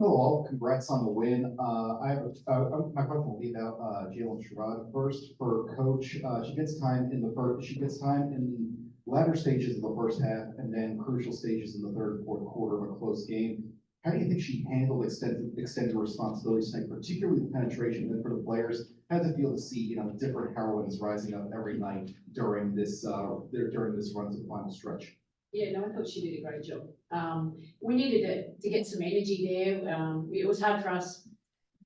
Hello all, congrats on the win. My question will be about Jalen Sherrod first. For coach, she gets time in latter stages of the first half and then crucial stages in the third and fourth quarter of a close game. How do you think she handled extended responsibilities tonight, particularly the penetration? And for the players, how does it feel to see different heroines rising up every night during this run to the final stretch? Yeah, no, I thought she did a great job. We needed to get some energy there. It was hard for us.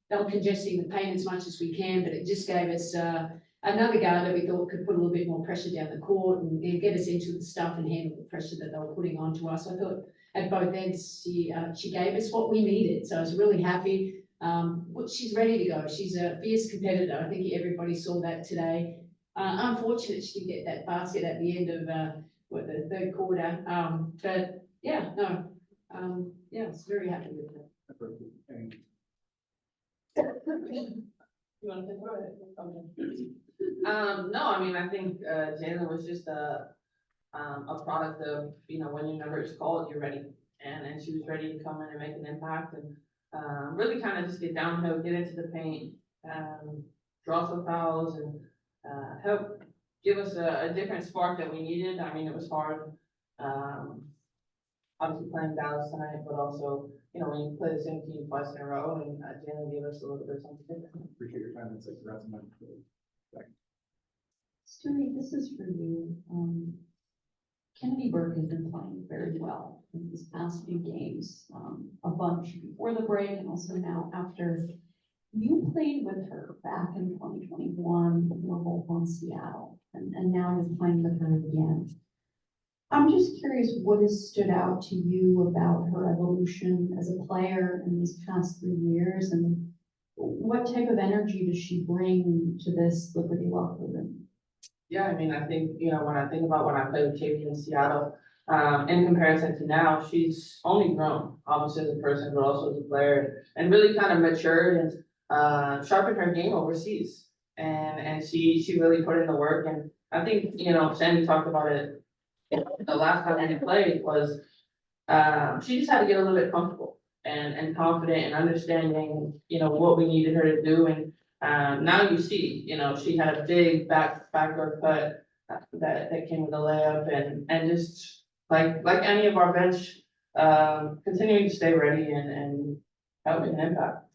They were congesting the paint as much as we can, but it just gave us another guard that we thought could put a little bit more pressure down the court and get us into the stuff and handle the pressure that they were putting onto us. I thought at both ends she gave us what we needed, so I was really happy. She's ready to go. She's a fierce competitor. I think everybody saw that today. Unfortunate she didn't get that basket at the end of the third quarter. But yeah, no, yeah, I was very happy with that. You want to think about it? No, I mean, I think Jalen was just a product of, when your number is called, you're ready. And she was ready to come in and make an impact and really kind of just get downhill, get into the paint, draw some fouls and help give us a different spark that we needed. I mean, it was hard, obviously playing Dallas tonight, but also, when you play the same team twice in a row, and Jalen gave us a little bit of something different. Appreciate your time. It's congrats on that. Stewie, this is for you. Kennedy Burke has been playing very well in these past few games, a bunch before the break and also now after. You played with her back in 2021, you were both on Seattle, and now you're playing with her again. I'm just curious what has stood out to you about her evolution as a player in these past 3 years, and what type of energy does she bring to this Liberty locker room? Yeah, I mean, I think, when I think about when I played with Katie in Seattle, in comparison to now, she's only grown, obviously as a person, but also as a player, and really kind of matured and sharpened her game overseas. And she really put in the work. And I think, Sandy talked about it the last time we played was, she just had to get a little bit comfortable and confident and understanding, what we needed her to do. And now you see, she had a big backdoor cut that came with a layup and just like any of our bench, continuing to stay ready and help make an impact.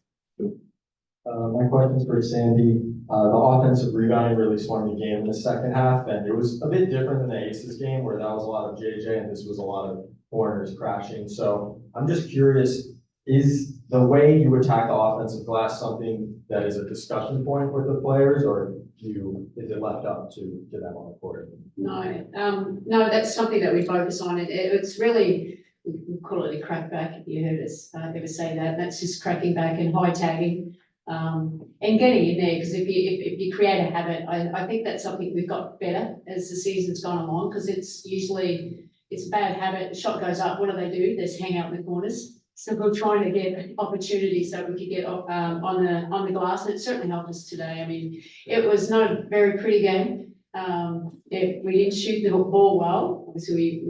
My question's for Sandy. The offensive rebounding really swung the game in the second half, and it was a bit different than the Aces game where that was a lot of JJ and this was a lot of corners crashing. So I'm just curious, is the way you attack the offensive glass something that is a discussion point with the players, or is it left up to them on the court? No, that's something that we focus on. It's really, we call it a crackback. You heard us ever say that. That's just cracking back and high tagging. And getting in there, because if you create a habit, I think that's something we've got better as the season's gone along, because it's a bad habit. The shot goes up, what do? They just hang out in the corners. So we're trying to get opportunities so we could get on the glass, and it certainly helped us today. I mean, it was not a very pretty game. We didn't shoot the ball well. Obviously,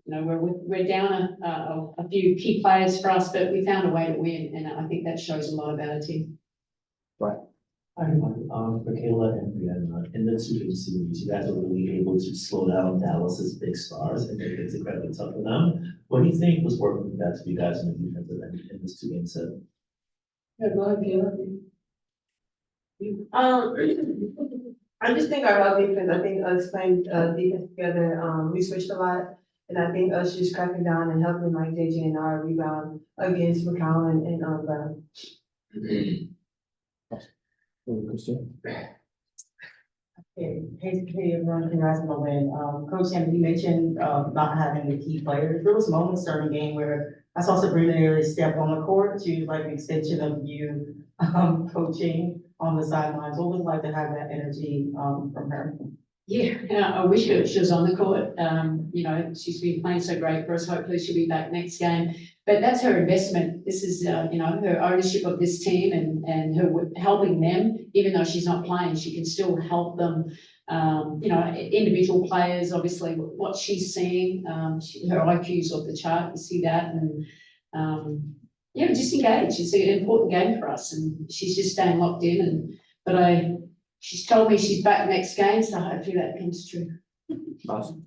we're down a few key players for us, but we found a way to win, and I think that shows a lot about our team. Right. Hi, for Kayla and Breanna, in the 2-game series, you guys were really able to slow down Dallas's big stars and make things incredibly tough for them. What do you think was working best for you guys in the defensive end in this 2-game set? Yeah, go ahead, Kayla. I just think our defense, I think us playing defense together, we switched a lot. And I think us just cracking down and helping like JJ and our rebound against McCollum and Brown. Hey, everyone, congrats on the win. Coach Sam, you mentioned not having the key players. There was moments during the game where I saw Sabrina nearly step on the court. She was like an extension of you coaching on the sidelines. What was it like to have that energy from her? Yeah, I wish she was on the court. She's been playing so great for us. Hopefully she'll be back next game. But that's her investment. This is, her ownership of this team and her helping them, even though she's not playing, she can still help them. Individual players, obviously, what she's seeing, her IQ's off the chart. You see that, and yeah, just engaged. It's an important game for us, and she's just staying locked in. She's told me she's back next game, so hopefully that comes true. Awesome.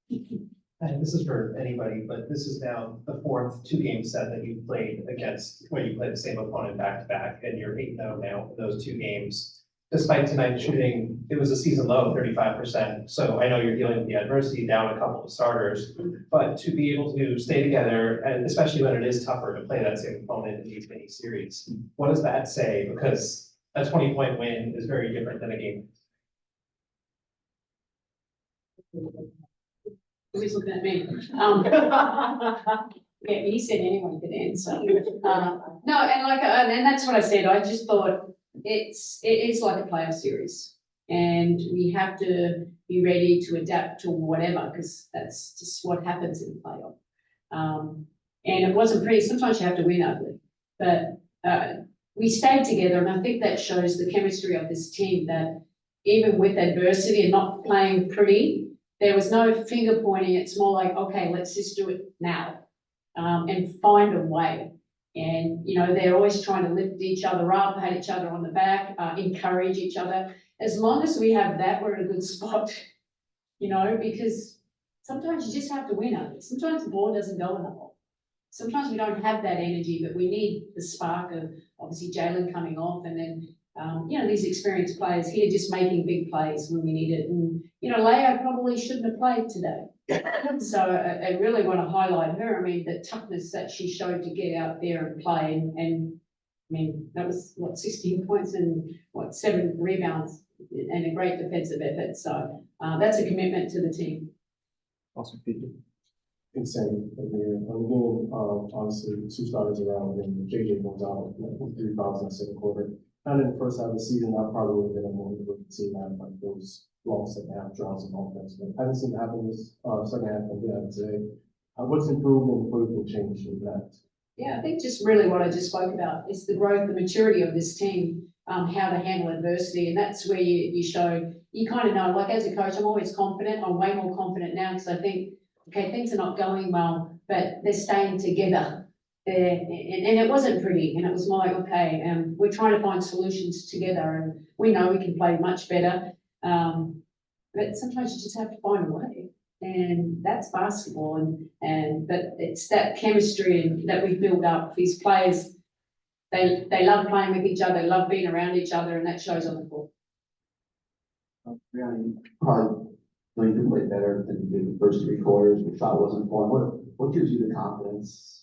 And this is for anybody, but this is now the fourth two-game set that you've played against, where you played the same opponent back-to-back, and you're 8-0 now in those two games. Despite tonight shooting, it was a season low of 35%, so I know you're dealing with the adversity, down a couple of starters, but to be able to stay together, and especially when it is tougher to play that same opponent in these mini series, what does that say? Because a 20-point win is very different than a game. Who's looking at me? Yeah, he said anyone could answer. No, and that's what I said. I just thought it is like a playoff series, and we have to be ready to adapt to whatever, because that's just what happens in a playoff. And it wasn't pretty. Sometimes you have to win ugly, but we stayed together, and I think that shows the chemistry of this team. That even with adversity and not playing pretty, there was no finger pointing. It's more like, okay, let's just do it now, and find a way. And, you know, they're always trying to lift each other up, pat each other on the back, encourage each other. As long as we have that, we're in a good spot, you know, because sometimes you just have to win it. Sometimes the ball doesn't go in the hole. Sometimes we don't have that energy, but we need the spark of obviously Jalen coming off, and then, you know, these experienced players here just making big plays when we need it. And, you know, Leo probably shouldn't have played today. So I really want to highlight her. I mean, the toughness that she showed to get out there and play, and I mean, that was what, 16 points and what, 7 rebounds and a great defensive effort. So that's a commitment to the team. Awesome, Peter. Insane. On the game, obviously, 2 starters around, and JJ goes out with 3 fouls in the second quarter. And in the first half of the season, that probably would have been a more difficult team that like those long second half draws and offense. But hasn't seemed to happen this second half of today. What's improved and what can change in that? Yeah, I think just really what I just spoke about is the growth, the maturity of this team, how to handle adversity. And that's where you show, you kind of know, like as a coach, I'm always confident. I'm way more confident now because I think, okay, things are not going well, but they're staying together. And it wasn't pretty, and it was more like, okay, we're trying to find solutions together, and we know we can play much better. But sometimes you just have to find a way, and that's basketball. But it's that chemistry that we build up. These players, they love playing with each other, they love being around each other, and that shows on the court. Breanna, you probably know you can play better than you did the first 3 quarters. The shot wasn't fun. What gives you the confidence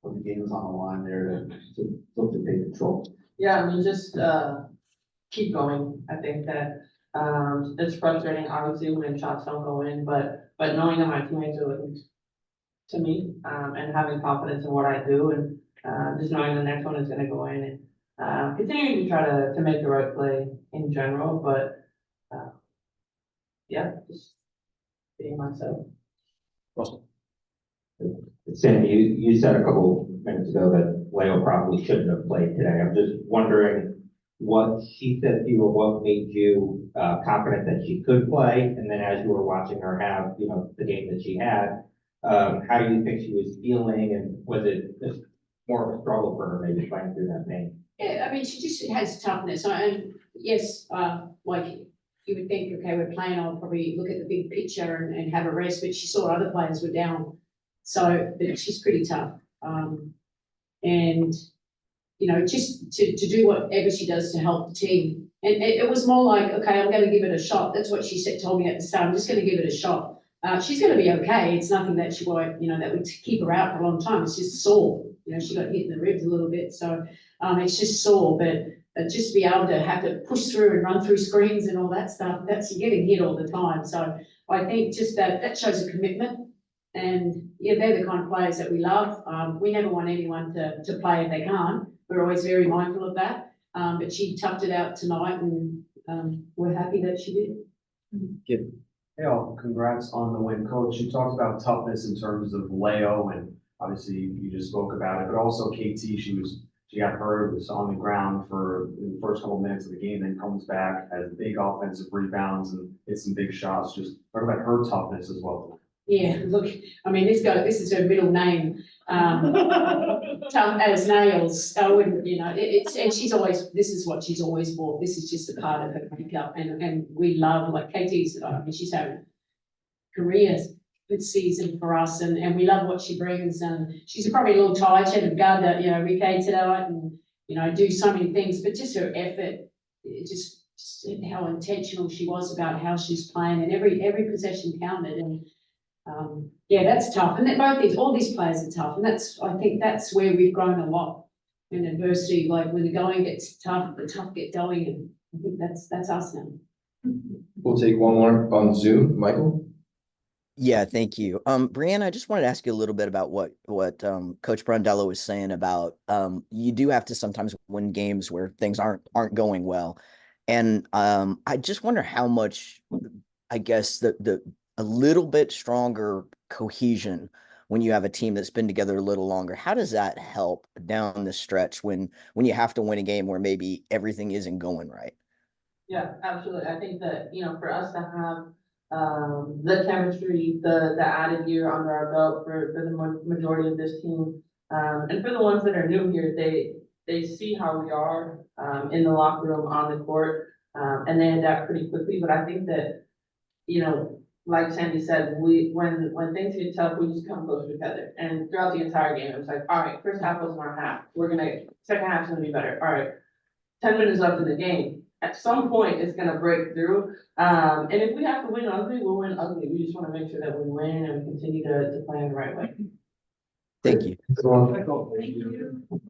when the game was on the line there to look to take control? Yeah, I mean, just keep going. I think that it's frustrating, obviously, when shots don't go in, but knowing that my teammates are looking to me, and having confidence in what I do, and just knowing the next one is gonna go in, and continuing to try to make the right play in general, but yeah, just being myself. Russell. Sandy, you said a couple minutes ago that Leo probably shouldn't have played today. I'm just wondering what she said to you, or what made you confident that she could play, and then as you were watching her have, you know, the game that she had, how do you think she was feeling, and was it just more of a struggle for her maybe playing through that pain? Yeah, I mean, she just has toughness, and yes, like you would think, okay, we're playing, I'll probably look at the big picture and have a rest, but she saw other players were down. So she's pretty tough. And, you know, just to do whatever she does to help the team. And it was more like, okay, I'm going to give it a shot. That's what she told me at the start. I'm just going to give it a shot. She's going to be okay. It's nothing that she won't, you know, that would keep her out for a long time. It's just sore. You know, she got hit in the ribs a little bit. So it's just sore. But just be able to have to push through and run through screens and all that stuff, you're getting hit all the time. So I think just that shows a commitment. And yeah, they're the kind of players that we love. We never want anyone to play if they can't. We're always very mindful of that. But she toughed it out tonight, and we're happy that she did. Hey all, congrats on the win, Coach. You talked about toughness in terms of Leo, and obviously you just spoke about it, but also KT, she got hurt, was on the ground for the first couple minutes of the game, then comes back, has big offensive rebounds and hits some big shots. Just talk about her toughness as well. Yeah, look, I mean, this is her middle name, tough as nails. I wouldn't, and she's always, this is what she's always bought. This is just a part of her makeup, and we love, like Katie said, I mean, she's having a career good season for us, and we love what she brings, and she's probably a little tired, she had to guard that, Ricky tonight, and, do so many things, but just her effort, just how intentional she was about how she's playing, and every possession counted, and yeah, that's tough. And all these players are tough. And I think that's where we've grown a lot in adversity. Like when the going gets tough, the tough get going. And I think that's us now. We'll take one more on Zoom. Michael? Yeah, thank you. Breanna, I just wanted to ask you a little bit about what Coach Brondello was saying about you do have to sometimes win games where things aren't going well. And I just wonder how much, I guess, a little bit stronger cohesion when you have a team that's been together a little longer. How does that help down the stretch when you have to win a game where maybe everything isn't going right? Yeah, absolutely. I think that, for us to have the chemistry, the added year under our belt for the majority of this team, and for the ones that are new here, they see how we are in the locker room, on the court, and they adapt pretty quickly. But I think that, like Sandy said, when things get tough, we just come closer together. And throughout the entire game, it was like, all right, first half wasn't our half. Second half's gonna be better. All right, 10 minutes left in the game. At some point, it's gonna break through. And if we have to win ugly, we'll win ugly. We just wanna make sure that we win and we continue to play in the right way. Thank you. Everyone. Thank you.